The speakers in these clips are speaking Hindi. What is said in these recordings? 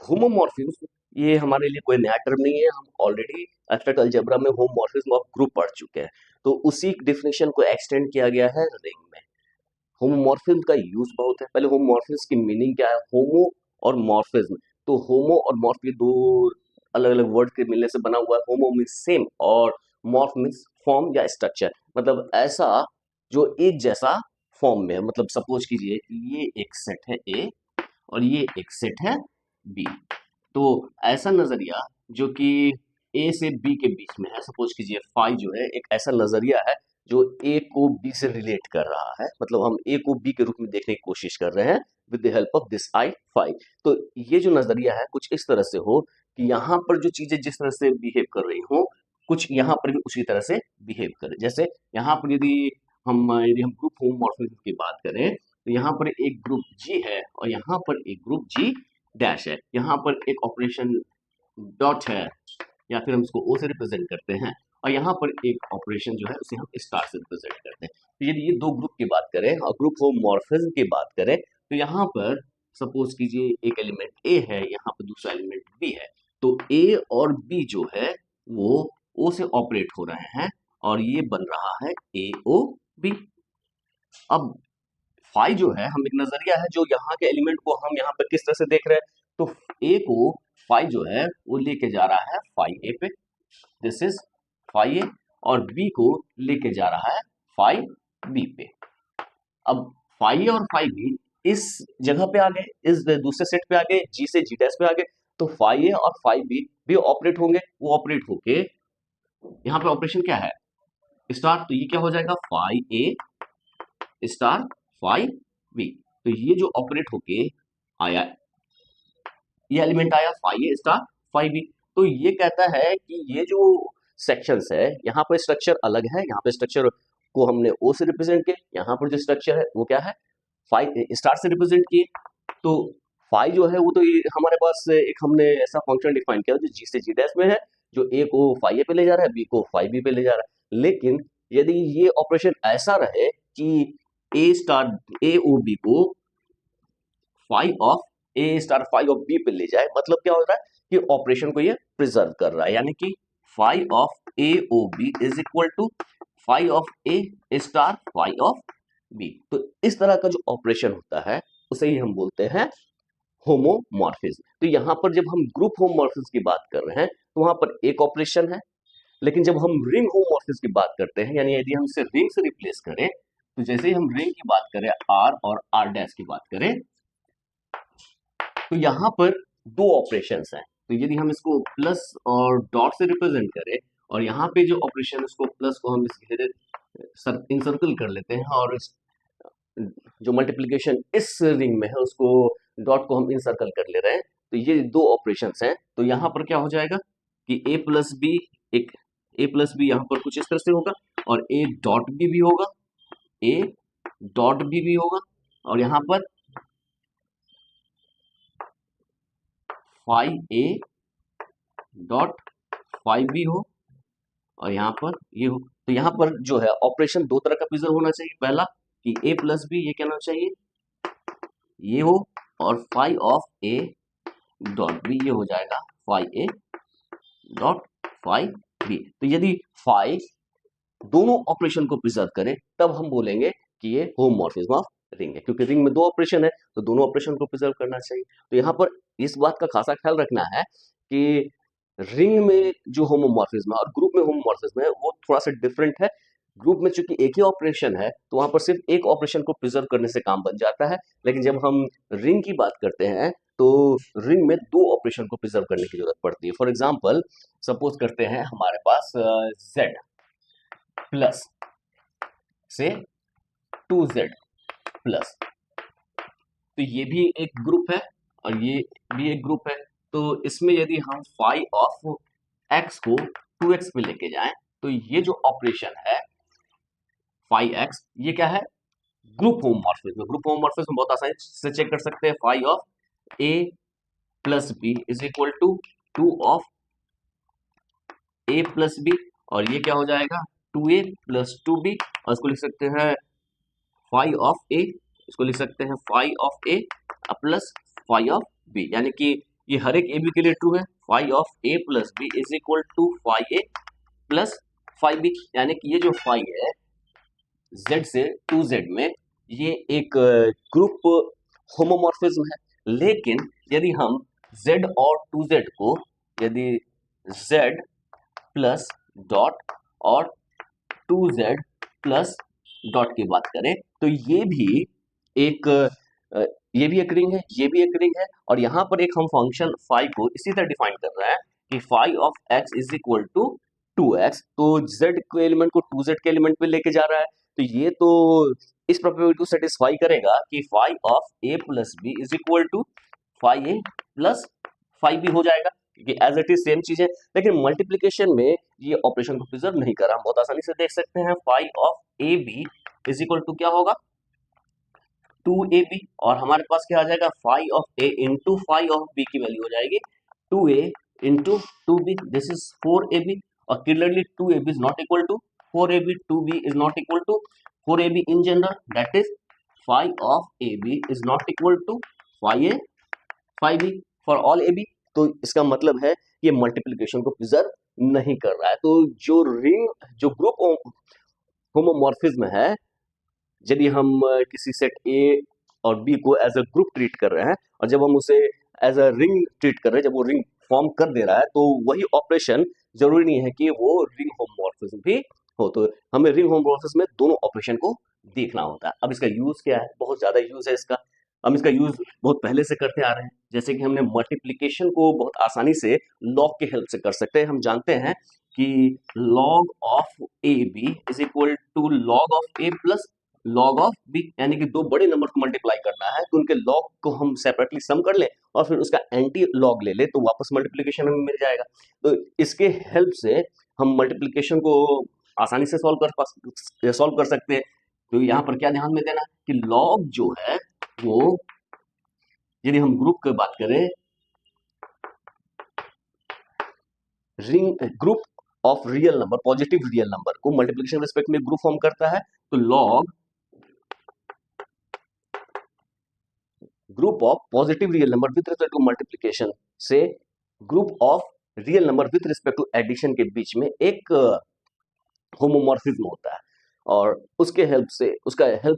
होमोमॉर्फिज्म ये हमारे लिए कोई नया टर्म नहीं है, हम ऑलरेडी एब्स्ट्रैक्ट अलजेब्रा में होमोमॉर्फिज्म ऑफ ग्रुप पढ़ चुके हैं। तो उसी डेफिनेशन को एक्सटेंड किया गया है रिंग में। होमोमॉर्फिज्म का यूज बहुत है। पहले होमोमॉर्फिज्म की मीनिंग क्या है? होमो और मॉर्फिज्म। तो होमो और मॉर्फ ये दो अलग अलग वर्ड के मिलने से बना हुआ है। होमो मीन्स सेम और मॉर्फ मीन्स फॉर्म या स्ट्रक्चर, मतलब ऐसा जो एक जैसा फॉर्म में है। मतलब सपोज कीजिए ये एक सेट है ए और ये एक सेट है बी। तो ऐसा नजरिया जो कि ए से बी के बीच में है, सपोज कीजिए फाई जो है एक ऐसा नजरिया है जो ए को बी से रिलेट कर रहा है। मतलब हम ए को बी के रूप में देखने की कोशिश कर रहे हैं with the help of this I phi. तो ये जो नजरिया है कुछ इस तरह से हो कि यहाँ पर जो चीजें जिस तरह से बिहेव कर रही हो, कुछ यहाँ पर भी उसी तरह से बिहेव करे। जैसे यहाँ पर यदि हम ग्रुप होमोमॉर्फिज्म की बात करें तो यहाँ पर एक ग्रुप जी है और यहाँ पर एक ग्रुप जी डैश है। यहाँ पर एक ऑपरेशन डॉट है या फिर हम इसको ओ से रिप्रेजेंट करते हैं, और यहाँ पर एक ऑपरेशन जो है उसे हम स्टार से रिप्रेजेंट करते हैं। तो यदि ये दो ग्रुप की बात करें और ग्रुप होमोमॉर्फिज्म की बात करें तो यहाँ पर सपोज कीजिए एक एलिमेंट ए है, यहाँ पर दूसरा एलिमेंट बी है। तो ए और बी जो है वो ओ से ऑपरेट हो रहे हैं और ये बन रहा है ए ओ बी। अब फाई जो है हम एक नजरिया है जो यहाँ के एलिमेंट को हम यहाँ पर किस तरह से देख रहे हैं। तो ए को फाई जो है वो लेके जा रहा है फाई ए पे, दिस इज फाई ए, और बी को लेके जा रहा है फाई बी पे। अब फाई ए और फाई बी इस जगह पे आ गए, इस दूसरे सेट पे आ गए, जी से जी डैश पे आ गए। तो फाई ए और फाई बी भी ऑपरेट होंगे। वो ऑपरेट होके यहाँ पे ऑपरेशन क्या है? स्टार। तो ये क्या हो जाएगा? फाई ए स्टार फाई बी। तो ये जो ऑपरेट होके आया, ये एलिमेंट आया फाई ए स्टार फाई बी। तो ये कहता है कि ये जो सेक्शंस है यहाँ पर स्ट्रक्चर अलग है, यहाँ पे स्ट्रक्चर को हमने ओ से रिप्रेजेंट किया, यहाँ पर जो स्ट्रक्चर है वो क्या है? फाई स्टार से रिप्रेजेंट किए। तो फाई जो है वो तो ये हमारे पास एक हमने ऐसा फंक्शन डिफाइन किया जो जी से जी डैश में है, जो ए को फाई ए पे ले जा रहा है, बी को फाई बी पे ले जा रहा है। लेकिन यदि ये ऑपरेशन ऐसा रहे कि a star a o b को phi of a star phi of b पे ले जाए, मतलब क्या हो रहा है कि ऑपरेशन को ये प्रिजर्व कर रहा है, यानी कि phi of a o b is equal to phi of a star phi of b. तो इस तरह का जो ऑपरेशन होता है उसे ही हम बोलते हैं होमोमॉर्फिज्म। तो यहाँ पर जब हम ग्रुप होमोमॉर्फिज्म की बात कर रहे हैं तो वहां पर एक ऑपरेशन है। लेकिन जब हम रिंग होमोमॉर्फिज्म की बात करते हैं, यानी यदि हम इसे रिंग से रिप्लेस करें, तो जैसे ही हम रिंग की बात करें, आर और आर डैश की बात करें, तो यहाँ पर दो ऑपरेशंस हैं। तो यदि हम इसको प्लस और डॉट से रिप्रेजेंट करें और यहाँ पे जो ऑपरेशन उसको प्लस को हम इस घेरे इंसर्कल कर लेते हैं और जो मल्टीप्लिकेशन इस रिंग में है उसको डॉट को हम इंसर्कल कर ले रहे हैं, तो ये दो ऑपरेशंस हैं। तो यहाँ पर क्या हो जाएगा कि ए प्लस बी, एक ए प्लस बी यहाँ पर कुछ इस तरह से होगा और ए डॉट बी भी होगा, ए डॉट बी भी होगा, और यहाँ पर phi a dot phi b हो, और यहाँ पर ये हो। तो यहाँ पर जो है ऑपरेशन दो तरह का प्रिजर्व होना चाहिए। पहला कि ए प्लस बी ये क्या होना चाहिए, ये हो, और phi of a dot b ये हो जाएगा phi a dot phi b. तो यदि फाई दोनों ऑपरेशन को प्रिजर्व करे तब हम बोलेंगे कि ये होमोमॉर्फिज्म ऑफ रिंग है, क्योंकि रिंग में दो ऑपरेशन है तो दोनों ऑपरेशन को प्रिजर्व करना चाहिए। तो यहाँ पर इस बात का खासा ख्याल रखना है कि रिंग में जो होमोमॉर्फिज्म है और ग्रुप में होमोमॉर्फिज्म है वो थोड़ा सा डिफरेंट है। ग्रुप में चूंकि एक ही ऑपरेशन है तो वहां पर सिर्फ एक ऑपरेशन को प्रिजर्व करने से काम बन जाता है। लेकिन जब हम रिंग की बात करते हैं तो रिंग में दो ऑपरेशन को प्रिजर्व करने की जरूरत पड़ती है। फॉर एग्जाम्पल सपोज करते हैं हमारे पास z प्लस से 2z प्लस, तो ये भी एक ग्रुप है और ये भी एक ग्रुप है। तो इसमें यदि हम फाई ऑफ x को 2x पे लेके जाएं तो ये जो ऑपरेशन है फाई x ये क्या है? Group homomorphism. ग्रुप होमोमॉर्फिज्म बहुत आसानी से चेक कर सकते हैं। Phi of a plus b is equal to 2 of a plus b, और ये क्या हो जाएगा 2a प्लस 2b, और इसको लिख सकते हैं फाई ऑफ a, इसको लिख सकते हैं phi of a plus phi of b, यानी कि ये हर एक ए बी के लिए ट्रू है। Phi of a plus b is equal to phi a plus phi b, यानी कि ये जो फाई है z से 2z में, ये एक ग्रुप होमोमॉर्फिज्म है। लेकिन यदि हम z और 2z को, यदि z प्लस डॉट और 2z प्लस डॉट की बात करें तो ये भी एक ये भी एक रिंग है, ये भी एक रिंग है। और यहाँ पर एक हम फंक्शन फाई को इसी तरह डिफाइन कर रहे हैं कि phi of x is equal to 2x, तो z के एलिमेंट को 2z के एलिमेंट पे लेके जा रहा है। तो ये तो इस प्रॉपर्टी को सेटिस्फाई करेगा कि phi of a plus b is equal to phi a plus phi b हो जाएगा, क्योंकि एज इट इज सेम चीज है। लेकिन मल्टीप्लीकेशन में ये ऑपरेशन को प्रिजर्व नहीं कर रहा। हम बहुत आसानी से देख सकते हैं phi of a b is equal to क्या होगा, 2ab, और हमारे पास क्या आ जाएगा, phi of a into phi of b की वैल्यू हो जाएगी 2a into 2b, this is 4ab। और clearly 2ab is not equal to 4ab, 2b is not equal to 4ab in general, that is phi of ab is not equal to phi a phi b for all ab। तो इसका मतलब है ये मल्टीप्लिकेशन को प्रिजर्व नहीं कर रहा है। तो जो रिंग, जो ग्रुप होमोमॉर्फिज्म है, यदि हम किसी सेट ए और बी को एज अ ग्रुप ट्रीट कर रहे हैं और जब हम उसे एज अ रिंग ट्रीट कर रहे हैं, जब वो रिंग फॉर्म कर दे रहा है, तो वही ऑपरेशन जरूरी नहीं है कि वो रिंग होमोमॉर्फिज्म भी हो। तो हमें रिंग होमोमॉर्फिज्म में दोनों ऑपरेशन को देखना होता है। अब इसका यूज क्या है, बहुत ज्यादा यूज है इसका। हम इसका यूज बहुत पहले से करते आ रहे हैं, जैसे कि हमने मल्टीप्लिकेशन को बहुत आसानी से लॉग के हेल्प से कर सकते हैं। हम जानते हैं कि log of a b is equal to log of a plus log of b, यानी कि दो बड़े नंबर को मल्टीप्लाई करना है तो उनके लॉग को हम सेपरेटली सम कर लें और फिर उसका एंटी लॉग ले ले तो वापस मल्टीप्लिकेशन हमें मिल जाएगा। तो इसके हेल्प से हम मल्टीप्लिकेशन को आसानी से सॉल्व कर सकते हैं। तो यहाँ पर क्या ध्यान में देना कि लॉग जो है वो, यदि हम ग्रुप की बात करें, group of real number, positive real number को मल्टीप्लिकेशन रिस्पेक्ट में ग्रुप फॉर्म करता है, तो log group of positive real number with respect to multiplication से group of real number with respect to addition के बीच में एक होमोमॉर्फिज्म होता है। और उसके हेल्प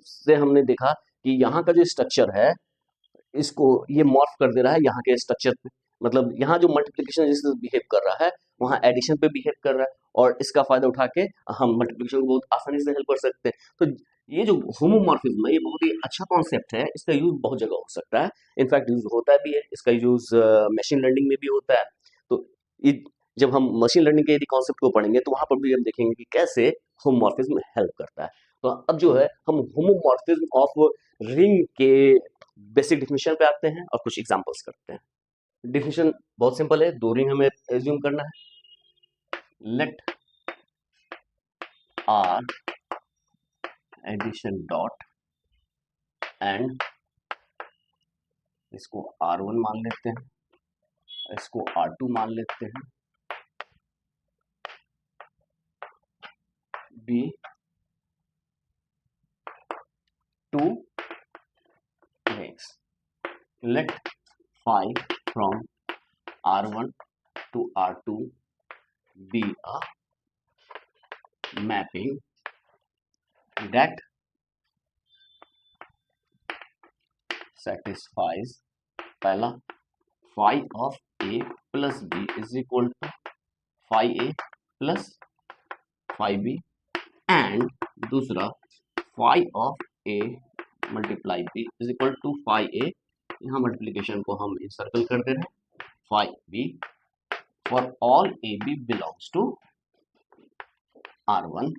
से हमने देखा कि यहाँ का जो स्ट्रक्चर है इसको ये मॉर्फ कर दे रहा है यहाँ के स्ट्रक्चर पे। मतलब यहाँ जो मल्टीप्लिकेशन जिससे बिहेव कर रहा है वहाँ एडिशन पे बिहेव कर रहा है, और इसका फायदा उठा के हम मल्टीप्लिकेशन को बहुत आसानी से हेल्प कर सकते हैं। तो ये जो होमोमॉर्फिज्म है ये बहुत ही अच्छा कॉन्सेप्ट है, इसका यूज बहुत जगह हो सकता है, इनफैक्ट यूज होता भी है, इसका यूज मशीन लर्निंग में भी होता है। तो जब हम मशीन लर्निंग के यदि कॉन्सेप्ट को पढ़ेंगे तो वहां पर भी हम देखेंगे कि कैसे होमोमॉर्फिज्म हेल्प करता है। तो अब जो है हम होमोमॉर्फिज्म ऑफ रिंग के बेसिक डिफिनेशन पे आते हैं और कुछ एग्जांपल्स करते हैं। डिफिनेशन बहुत सिंपल है, दो रिंग हमें एज्यूम करना है। Let R addition dot and, इसको R1 मान लेते हैं, इसको R2 मान लेते हैं, B 2 makes let phi from R1 to R2 be a mapping that satisfies पहला phi of A plus B is equal to phi A plus phi B, and दूसरा phi of A multiply B is equal to phi A, यहाँ मल्टीप्लीकेशन को हम इंसर्कल कर दे रहे हैं, phi B for all AB belongs to R1,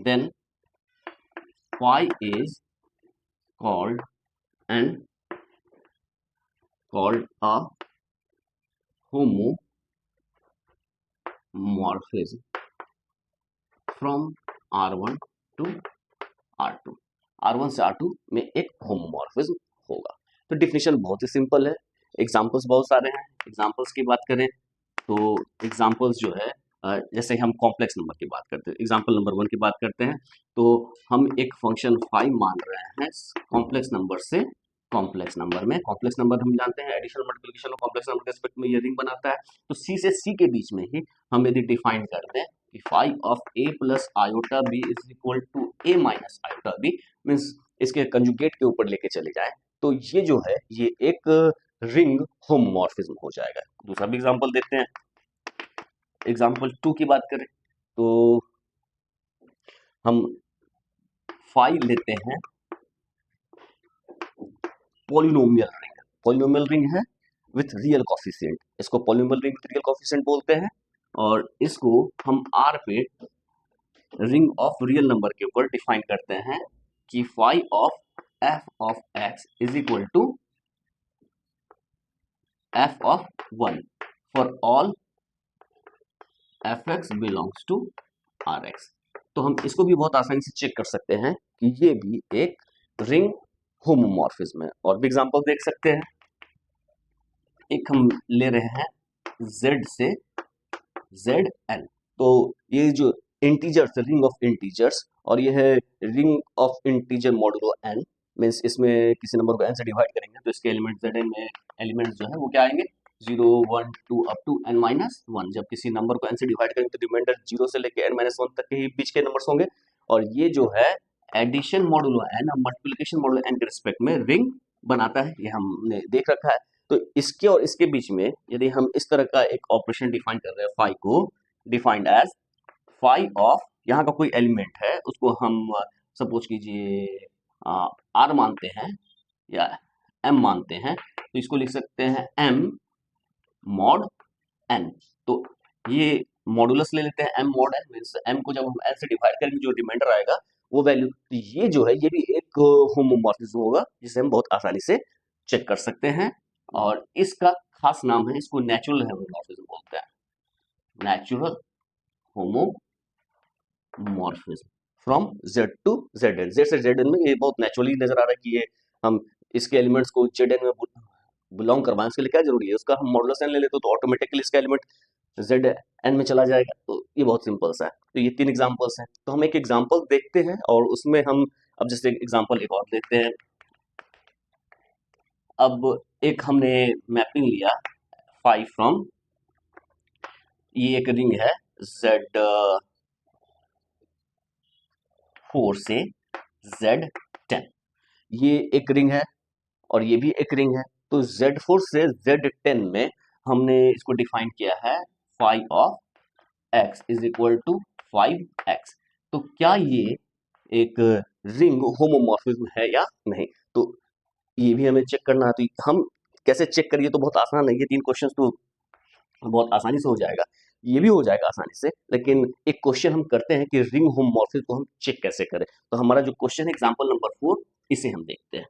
then phi is called a homomorphism from R1 to R2, R1 से R2 में एक होमोमॉर्फिज्म होगा। तो डिफिनेशन बहुत ही सिंपल है, एग्जांपल्स बहुत सारे हैं। एग्जांपल्स की बात करें तो एग्जांपल्स जो है, जैसे हम कॉम्प्लेक्स नंबर की बात करते हैं, एग्जांपल नंबर 1 की बात करते हैं, तो हम एक फंक्शन फाई मान रहे हैं कॉम्प्लेक्स नंबर से कॉम्प्लेक्स नंबर में, कॉम्प्लेक्स नंबर हम जानते हैं एडिशन मल्टीप्लिकेशन और कॉम्प्लेक्स नंबर के रिस्पेक्ट में ये रिंग बनाता है। तो सी से सी के बीच में ही हम यदि डिफाइन कर दें कि phi of a plus iota b is equal to a minus iota b, means इसके कंजुगेट के ऊपर लेके चले जाएं, तो ये जो है ये एक रिंग होमोमॉर्फिज्म हो जाएगा। दूसरा भी एग्जांपल देखते हैं। एग्जांपल 2 की बात करें तो हम फाई लेते हैं पॉलिनोमियल रिंग। पॉलिनोमियल रिंग है विथ रियल कोफिशिएंट, इसको polynomial ring with real coefficient बोलते हैं। और इसको हम आर पे रिंग ऑफ रियल नंबर के ऊपर डिफाइन करते हैं कि phi of f of x is equal to f of 1 for all f x belongs to R x. तो हम इसको भी बहुत आसानी से चेक कर सकते हैं कि ये भी एक रिंग होमोमॉर्फिज्म है। और भी एग्जांपल देख सकते हैं। एक हम ले रहे हैं z से zn, तो ये जो इंटीजर्स, रिंग ऑफ इंटीजर्स, और ये है ring of integer modulo n, means इसमें किसी नंबर को n से डिवाइड करेंगे तो इसके एलिमेंट zn में एलिमेंट्स जो है वो क्या आएंगे 0 1 2 अप टू n माइनस 1। जब किसी नंबर को n से डिवाइड करेंगे तो रिमाइंडर 0 से लेके n माइनस 1 तक के ही बीच के नंबर्स होंगे। और ये जो है एडिशन मॉडुलो n और मल्टीप्लिकेशन मॉडुलो n के रिस्पेक्ट में रिंग बनाता है, ये हमने देख रखा है। तो इसके और इसके बीच में यदि हम इस तरह का एक ऑपरेशन डिफाइन कर रहे हैं, फाई को डिफाइंड एज फाई ऑफ, यहाँ का कोई एलिमेंट है उसको हम सपोज कीजिए आर मानते हैं या एम मानते हैं, तो इसको लिख सकते हैं एम मॉड एन। तो ये मॉडुलस ले लेते हैं m mod n, means m को जब हम एन से डिवाइड करेंगे जो रिमाइंडर आएगा वो वैल्यू, तो ये जो है ये भी एक होमोमॉर्फिज्म होगा जिसे हम बहुत आसानी से चेक कर सकते हैं। और इसका खास नाम है, इसको नेचुरल होमोमॉर्फिज्म बोलते हैं, natural homomorphism from Z to Z n. Z से जेड एन में ये बहुत नेचुरली नजर आ रहा है कि ये हम इसके एलिमेंट्स को जेड एन में बिलोंग करवाएं, इसके लिए क्या जरूरी है, उसका हम मॉडुलस एन ले लेते तो ऑटोमेटिकली इसका एलिमेंट जेड एन में चला जाएगा। तो ये बहुत सिंपल सा है। तो ये 3 एग्जांपल्स हैं। तो हम एक एग्जांपल देखते हैं और उसमें हम अब जैसे एग्जांपल एक और देखते हैं। अब एक हमने मैपिंग लिया फाई फ्रॉम, ये एक रिंग है Z4 से Z10, ये एक रिंग है और ये भी एक रिंग है। तो Z4 से Z10 में हमने इसको डिफाइन किया है phi of x is equal to 5x। तो क्या ये एक रिंग होमोमॉर्फिज्म है या नहीं, तो ये भी हमें चेक करना है। तो हम कैसे चेक करिए, तो बहुत आसान है, ये 3 क्वेश्चन तो बहुत आसानी से हो जाएगा, ये भी हो जाएगा आसानी से। लेकिन एक क्वेश्चन हम करते हैं कि रिंग होमोमॉर्फिज्म को हम चेक कैसे करें। तो हमारा जो क्वेश्चन है एग्जांपल नंबर 4, इसे हम देखते हैं।